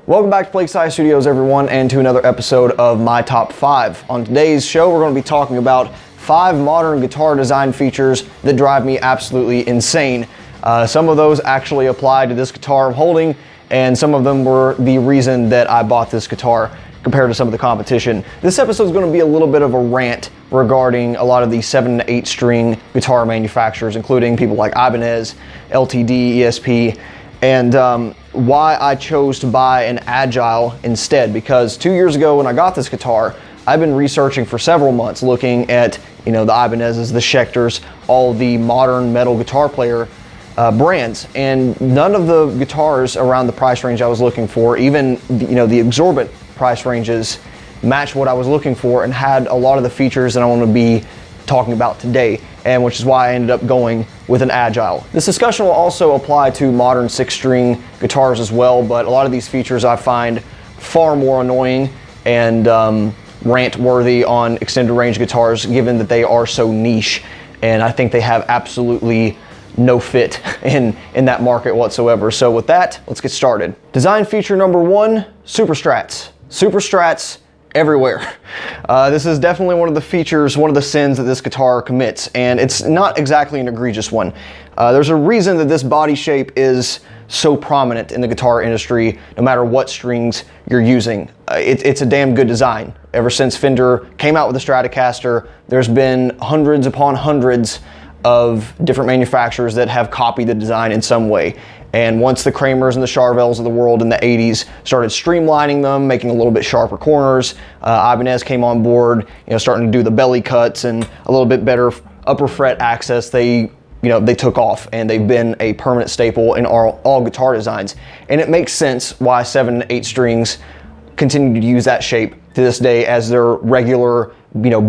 Welcome back to Plague Scythe Studios, everyone, and to another episode of my top 5. On today's show, we're going to be talking about 5 modern guitar design features that drive me absolutely insane. Some of those actually apply to this guitar I'm holding, and some of them were the reason that I bought this guitar compared to some of the competition. This episode is going to be a little bit of a rant regarding a lot of the 7 to 8 string guitar manufacturers, including people like Ibanez, LTD, ESP, and why I chose to buy an Agile instead. Because 2 years ago when I got this guitar, I've been researching for several months, looking at the Ibanez's, the Schecters, all the modern metal guitar player brands, and none of the guitars around the price range I was looking for, even the exorbitant price ranges, matched what I was looking for and had a lot of the features that I want to be talking about today, and which is why I ended up going with an Agile. This discussion will also apply to modern 6-string guitars as well, but a lot of these features I find far more annoying and rant-worthy on extended range guitars, given that they are so niche, and I think they have absolutely no fit in that market whatsoever. So with that, let's get started. Design feature number 1, Super Strats. Super Strats everywhere. This is definitely one of the features, one of the sins that this guitar commits, and it's not exactly an egregious one. There's a reason that this body shape is so prominent in the guitar industry, no matter what strings you're using. It's a damn good design. Ever since Fender came out with the Stratocaster, there's been hundreds upon hundreds of different manufacturers that have copied the design in some way. And once the Kramers and the Charvels of the world in the 80s started streamlining them, making a little bit sharper corners, Ibanez came on board, starting to do the belly cuts and a little bit better upper fret access. They took off, and they've been a permanent staple in all guitar designs. And it makes sense why 7 to 8 strings continue to use that shape to this day as their regular,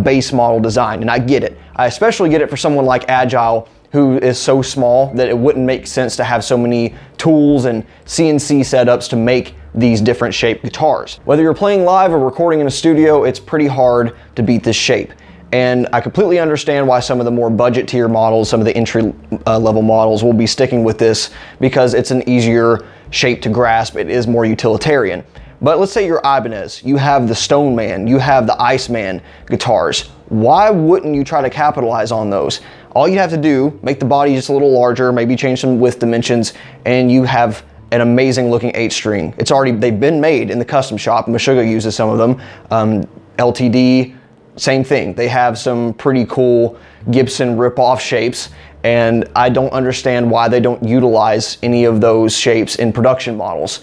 base model design. And I get it. I especially get it for someone like Agile, who is so small that it wouldn't make sense to have so many tools and CNC setups to make these different shaped guitars. Whether you're playing live or recording in a studio, it's pretty hard to beat this shape. And I completely understand why some of the more budget tier models, some of the entry level models will be sticking with this, because it's an easier shape to grasp. It is more utilitarian. But let's say you're Ibanez, you have the Stoneman, you have the Iceman guitars. Why wouldn't you try to capitalize on those? All you have to do, make the body just a little larger, maybe change some width dimensions, and you have an amazing looking 8-string. They've been made in the custom shop. Meshuggah uses some of them. LTD, same thing. They have some pretty cool Gibson rip-off shapes, and I don't understand why they don't utilize any of those shapes in production models.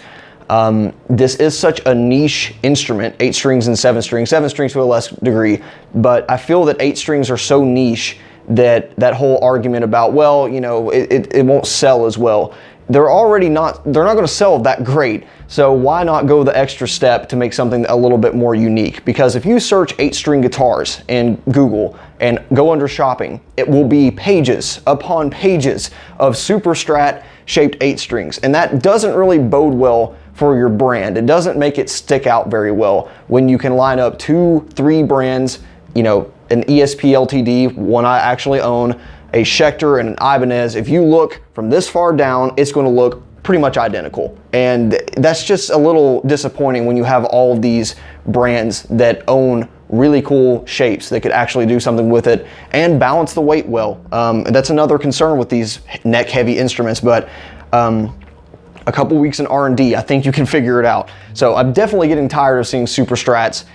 This is such a niche instrument, 8 strings and 7 strings, 7 strings to a less degree, but I feel that 8 strings are so niche that whole argument about, well, it won't sell as well. They're not going to sell that great. So why not go the extra step to make something a little bit more unique? Because if you search 8-string guitars in Google and go under shopping, it will be pages upon pages of Super Strat shaped 8 strings. And that doesn't really bode well for your brand. It doesn't make it stick out very well when you can line up 2-3 brands, an ESP LTD, one I actually own, a Schecter and an Ibanez. If you look from this far down, it's going to look pretty much identical. And that's just a little disappointing when you have all of these brands that own really cool shapes that could actually do something with it and balance the weight well. That's another concern with these neck heavy instruments, but a couple weeks in R&D, I think you can figure it out. So I'm definitely getting tired of seeing Super Strats.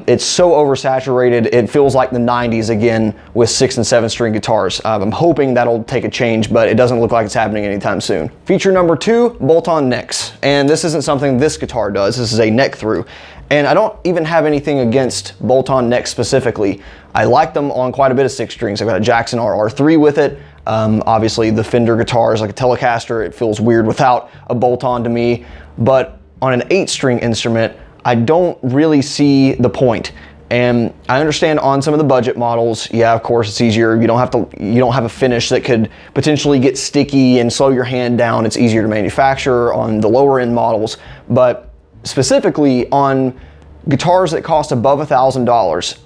It's so oversaturated, it feels like the 90s again with 6 and 7 string guitars. I'm hoping that'll take a change, but it doesn't look like it's happening anytime soon. Feature number 2, bolt-on necks. And this isn't something this guitar does, this is a neck through. And I don't even have anything against bolt-on necks specifically. I like them on quite a bit of 6 strings. I've got a Jackson RR3 with it. Obviously the Fender guitars, like a Telecaster, it feels weird without a bolt-on to me. But on an 8-string instrument, I don't really see the point. And I understand on some of the budget models, yeah, of course it's easier. You don't have a finish that could potentially get sticky and slow your hand down. It's easier to manufacture on the lower end models. But specifically on guitars that cost above $1,000,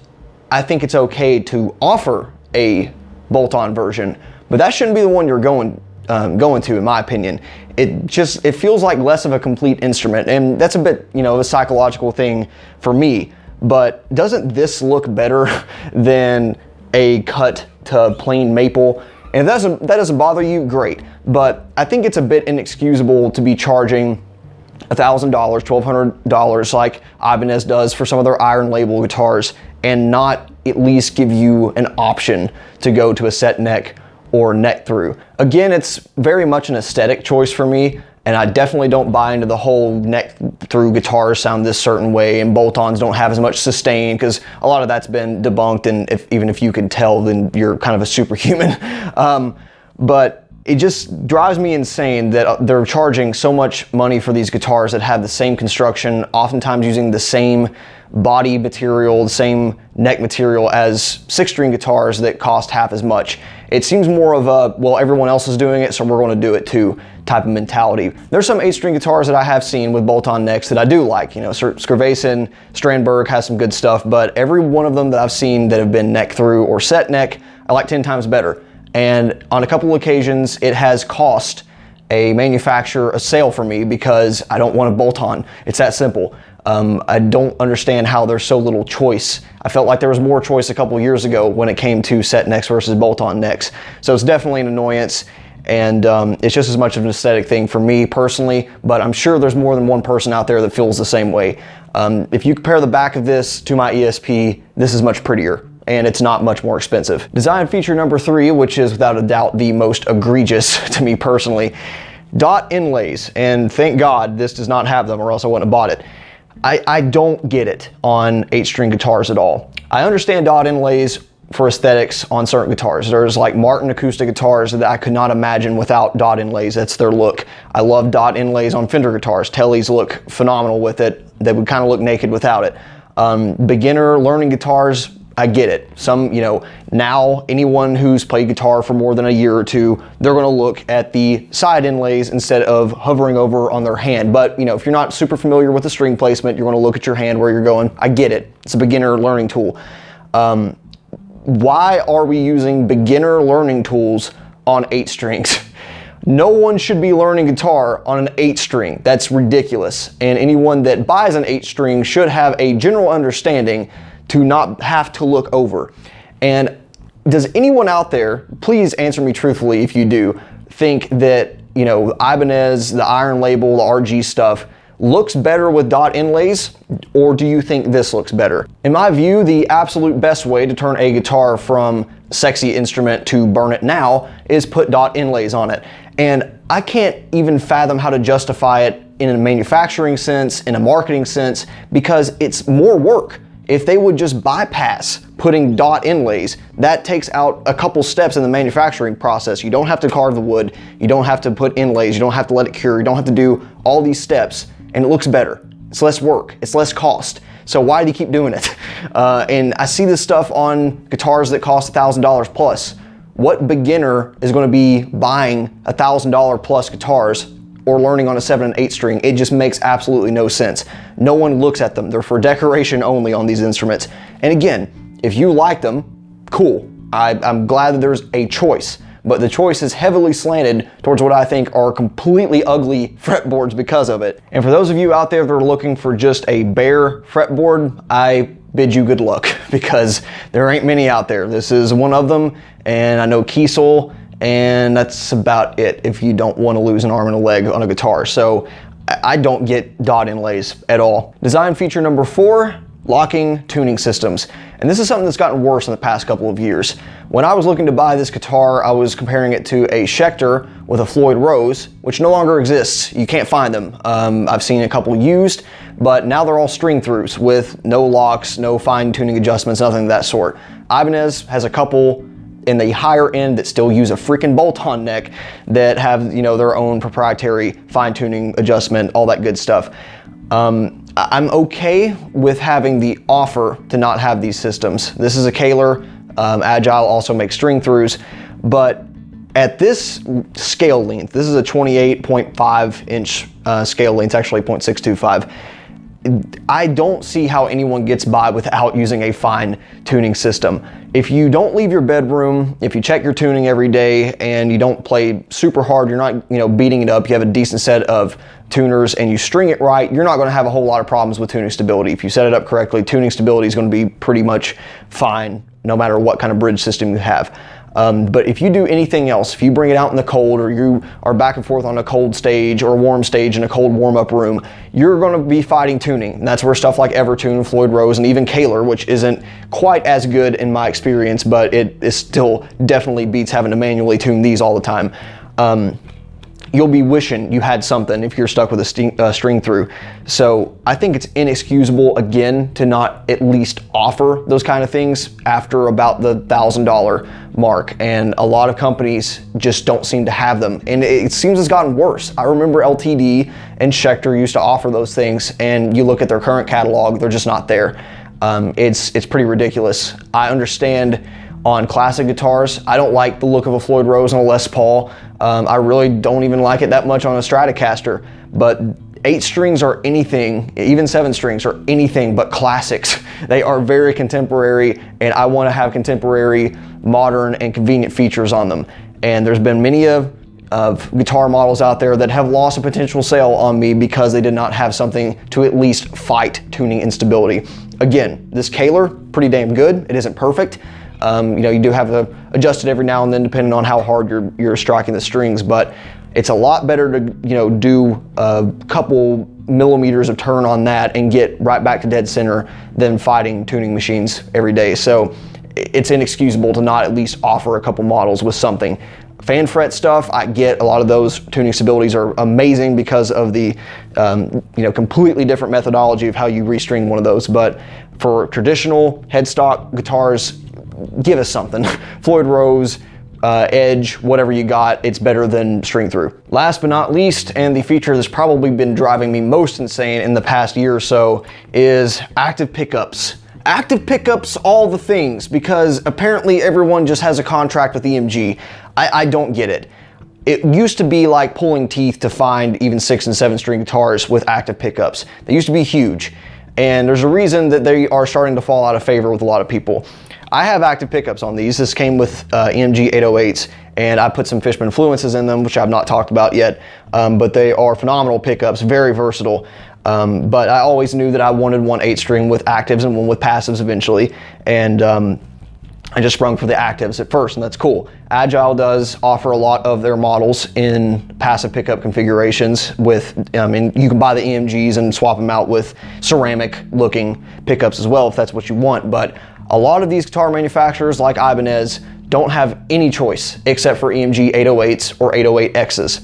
I think it's okay to offer a bolt-on version, but that shouldn't be the one you're going going to, in my opinion. It feels like less of a complete instrument, and that's a bit, a psychological thing for me. But doesn't this look better than a cut to plain maple? And if that doesn't bother you, great. But I think it's a bit inexcusable to be charging $1,000, $1,200 like Ibanez does for some of their iron label guitars, and not at least give you an option to go to a set neck or neck through. Again, it's very much an aesthetic choice for me, and I definitely don't buy into the whole neck through guitars sound this certain way and bolt-ons don't have as much sustain, because a lot of that's been debunked, and even if you can tell, then you're kind of a superhuman. But it just drives me insane that they're charging so much money for these guitars that have the same construction, oftentimes using the same body material, the same neck material as 6-string guitars that cost half as much. It seems more of a, well, everyone else is doing it, so we're going to do it too type of mentality. There's some 8-string guitars that I have seen with bolt-on necks that I do like. Skrvason, Strandberg has some good stuff, but every one of them that I've seen that have been neck through or set neck, I like 10 times better. And on a couple of occasions, it has cost a manufacturer a sale for me because I don't want a bolt-on. It's that simple. I don't understand how there's so little choice. I felt like there was more choice a couple years ago when it came to set necks versus bolt-on necks. So it's definitely an annoyance, and it's just as much of an aesthetic thing for me personally, but I'm sure there's more than one person out there that feels the same way. If you compare the back of this to my ESP, this is much prettier, and it's not much more expensive. Design feature number 3, which is without a doubt the most egregious to me personally, dot inlays. And thank God this does not have them, or else I wouldn't have bought it. I don't get it on 8-string guitars at all. I understand dot inlays for aesthetics on certain guitars. There's like Martin acoustic guitars that I could not imagine without dot inlays. That's their look. I love dot inlays on Fender guitars. Tellys look phenomenal with it. They would kind of look naked without it. Beginner learning guitars, I get it. Some, now anyone who's played guitar for more than a year or two, they're gonna look at the side inlays instead of hovering over on their hand. But, if you're not super familiar with the string placement, you're gonna look at your hand where you're going. I get it. It's a beginner learning tool. Why are we using beginner learning tools on 8 strings? No one should be learning guitar on an 8-string. That's ridiculous. And anyone that buys an 8-string should have a general understanding to not have to look over. And does anyone out there, please answer me truthfully if you do, think that, Ibanez, the iron label, the RG stuff, looks better with dot inlays, or do you think this looks better? In my view, the absolute best way to turn a guitar from sexy instrument to burn it now is put dot inlays on it. And I can't even fathom how to justify it in a manufacturing sense, in a marketing sense, because it's more work. If they would just bypass putting dot inlays, that takes out a couple steps in the manufacturing process. You don't have to carve the wood, you don't have to put inlays, you don't have to let it cure, you don't have to do all these steps, and it looks better. It's less work, it's less cost. So why do you keep doing it? And I see this stuff on guitars that cost $1,000 plus. What beginner is gonna be buying $1,000 plus guitars or learning on a 7 and 8 string? It just makes absolutely no sense. No one looks at them. They're for decoration only on these instruments. And again, if you like them, cool. I'm glad that there's a choice, but the choice is heavily slanted towards what I think are completely ugly fretboards because of it. And for those of you out there that are looking for just a bare fretboard, I bid you good luck, because there ain't many out there. This is one of them, and I know Kiesel, and that's about it if you don't want to lose an arm and a leg on a guitar. So I don't get dot inlays at all. Design feature number 4, locking tuning systems. And this is something that's gotten worse in the past couple of years. When I was looking to buy this guitar, I was comparing it to a Schecter with a Floyd Rose, which no longer exists. You can't find them. I've seen a couple used, but now they're all string throughs with no locks, no fine tuning adjustments, nothing of that sort. Ibanez has a couple in the higher end that still use a freaking bolt-on neck that have, their own proprietary fine-tuning adjustment, all that good stuff. I'm okay with having the offer to not have these systems. This is a Kaler. Agile also makes string throughs, but at this scale length, this is a 28.5 inch scale length, it's actually 0.625. I don't see how anyone gets by without using a fine tuning system. If you don't leave your bedroom, if you check your tuning every day and you don't play super hard, you're not, beating it up, you have a decent set of tuners and you string it right, you're not going to have a whole lot of problems with tuning stability. If you set it up correctly, tuning stability is going to be pretty much fine no matter what kind of bridge system you have. But if you do anything else, if you bring it out in the cold, or you are back and forth on a cold stage or a warm stage in a cold warm-up room, you're going to be fighting tuning. And that's where stuff like Evertune, Floyd Rose, and even Kaler, which isn't quite as good in my experience, but it is still definitely beats having to manually tune these all the time. You'll be wishing you had something if you're stuck with a string through. So I think it's inexcusable, again, to not at least offer those kind of things after about the $1,000 mark. And a lot of companies just don't seem to have them. And it seems it's gotten worse. I remember LTD and Schecter used to offer those things, and you look at their current catalog, they're just not there. It's pretty ridiculous. I understand on classic guitars, I don't like the look of a Floyd Rose and a Les Paul. I really don't even like it that much on a Stratocaster, but 8 strings are anything, even 7 strings are anything but classics. They are very contemporary, and I want to have contemporary, modern, and convenient features on them. And there's been many of guitar models out there that have lost a potential sale on me because they did not have something to at least fight tuning instability. Again, this Kaler, pretty damn good. It isn't perfect. You do have to adjust it every now and then depending on how hard you're striking the strings, but it's a lot better to do a couple millimeters of turn on that and get right back to dead center than fighting tuning machines every day. So it's inexcusable to not at least offer a couple models with something. Fan fret stuff, I get a lot of those tuning stabilities are amazing because of the completely different methodology of how you restring one of those. But for traditional headstock guitars, give us something. Floyd Rose, Edge, whatever you got, it's better than string through. Last but not least, and the feature that's probably been driving me most insane in the past year or so, is active pickups. Active pickups, all the things, because apparently everyone just has a contract with EMG. I don't get it. It used to be like pulling teeth to find even 6 and 7 string guitars with active pickups. They used to be huge, and there's a reason that they are starting to fall out of favor with a lot of people. I have active pickups on these. This came with EMG 808s, and I put some Fishman Fluences in them, which I've not talked about yet, but they are phenomenal pickups, very versatile. But I always knew that I wanted one 8-string with actives and one with passives eventually, and I just sprung for the actives at first, and that's cool. Agile does offer a lot of their models in passive pickup configurations with, and you can buy the EMGs and swap them out with ceramic looking pickups as well if that's what you want, but a lot of these guitar manufacturers like Ibanez don't have any choice except for EMG 808s or 808Xs.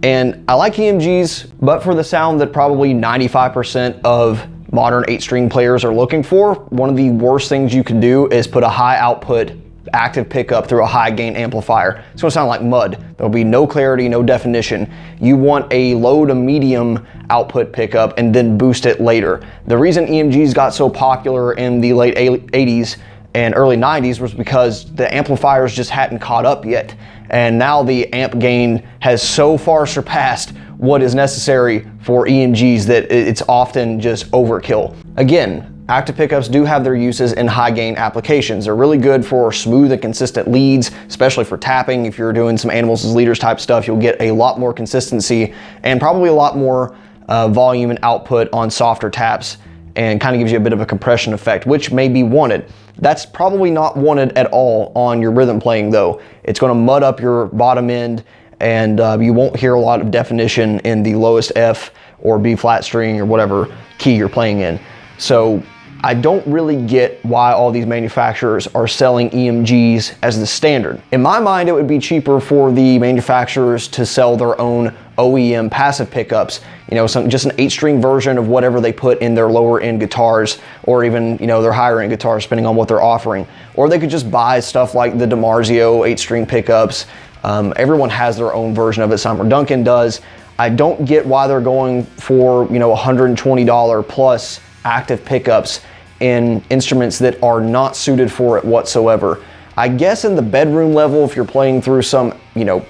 And I like EMGs, but for the sound that probably 95% of modern 8-string players are looking for, one of the worst things you can do is put a high output active pickup through a high gain amplifier. It's going to sound like mud. There'll be no clarity, no definition. You want a low to medium output pickup and then boost it later. The reason EMGs got so popular in the late 80s and early 90s was because the amplifiers just hadn't caught up yet. And now the amp gain has so far surpassed what is necessary for EMGs that it's often just overkill. Again, active pickups do have their uses in high gain applications. They're really good for smooth and consistent leads, especially for tapping. If you're doing some animals as leaders type stuff, you'll get a lot more consistency and probably a lot more volume and output on softer taps, and kind of gives you a bit of a compression effect, which may be wanted. That's probably not wanted at all on your rhythm playing though. It's going to mud up your bottom end, and you won't hear a lot of definition in the lowest F or B flat string or whatever key you're playing in. So I don't really get why all these manufacturers are selling EMGs as the standard. In my mind, it would be cheaper for the manufacturers to sell their own OEM passive pickups, just an 8-string version of whatever they put in their lower end guitars, or even, their higher end guitars, depending on what they're offering. Or they could just buy stuff like the DiMarzio 8-string pickups. Everyone has their own version of it. Seymour Duncan does. I don't get why they're going for, $120 plus active pickups in instruments that are not suited for it whatsoever. I guess in the bedroom level, if you're playing through some,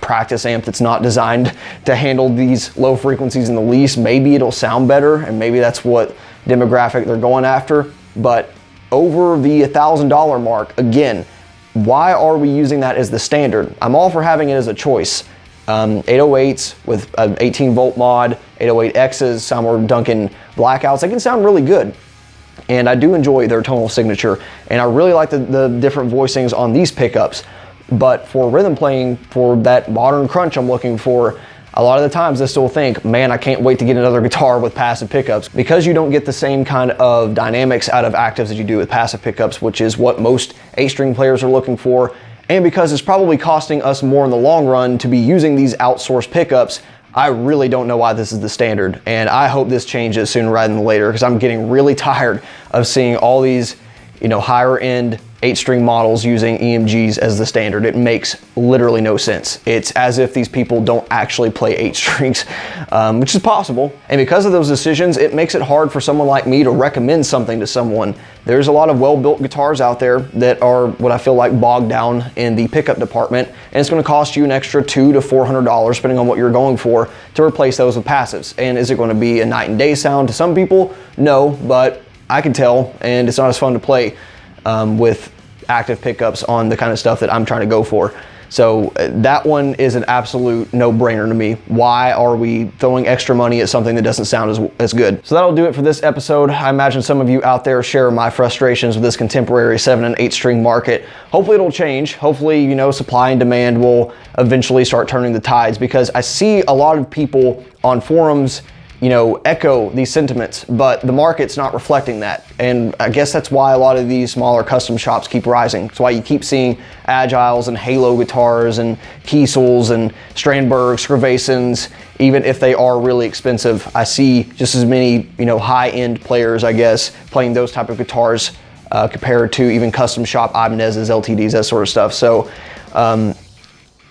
practice amp that's not designed to handle these low frequencies in the least, maybe it'll sound better, and maybe that's what demographic they're going after. But over the $1,000 mark, again, why are we using that as the standard? I'm all for having it as a choice. 808s with an 18 volt mod, 808Xs, some are Duncan blackouts. They can sound really good. And I do enjoy their tonal signature. And I really like the different voicings on these pickups. But for rhythm playing, for that modern crunch I'm looking for, a lot of the times I still think, man, I can't wait to get another guitar with passive pickups, because you don't get the same kind of dynamics out of actives as you do with passive pickups, which is what most 8-string players are looking for. And because it's probably costing us more in the long run to be using these outsourced pickups, I really don't know why this is the standard. And I hope this changes sooner rather than later, because I'm getting really tired of seeing all these, higher end 8-string models using EMGs as the standard. It makes literally no sense. It's as if these people don't actually play 8 strings, which is possible. And because of those decisions, it makes it hard for someone like me to recommend something to someone. There's a lot of well-built guitars out there that are what I feel like bogged down in the pickup department, and it's going to cost you an extra $200 to $400, depending on what you're going for, to replace those with passives. And is it going to be a night and day sound to some people? No, but I can tell, and it's not as fun to play with active pickups on the kind of stuff that I'm trying to go for. So that one is an absolute no-brainer to me. Why are we throwing extra money at something that doesn't sound as good? So that'll do it for this episode. I imagine some of you out there share my frustrations with this contemporary 7 and 8 string market. Hopefully it'll change. Hopefully, supply and demand will eventually start turning the tides, because I see a lot of people on forums echo these sentiments, but the market's not reflecting that. And I guess that's why a lot of these smaller custom shops keep rising. That's why you keep seeing Agiles and Halo guitars and Kiesels and Strandbergs, Scrivasons, even if they are really expensive. I see just as many, high-end players, I guess, playing those type of guitars compared to even custom shop Ibanez's, LTDs, that sort of stuff. So,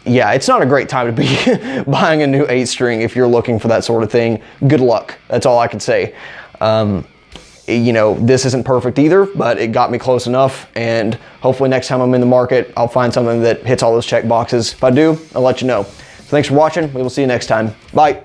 yeah, it's not a great time to be buying a new 8-string if you're looking for that sort of thing. Good luck. That's all I can say. This isn't perfect either, but it got me close enough, and hopefully next time I'm in the market, I'll find something that hits all those check boxes. If I do, I'll let you know. So thanks for watching. We will see you next time. Bye.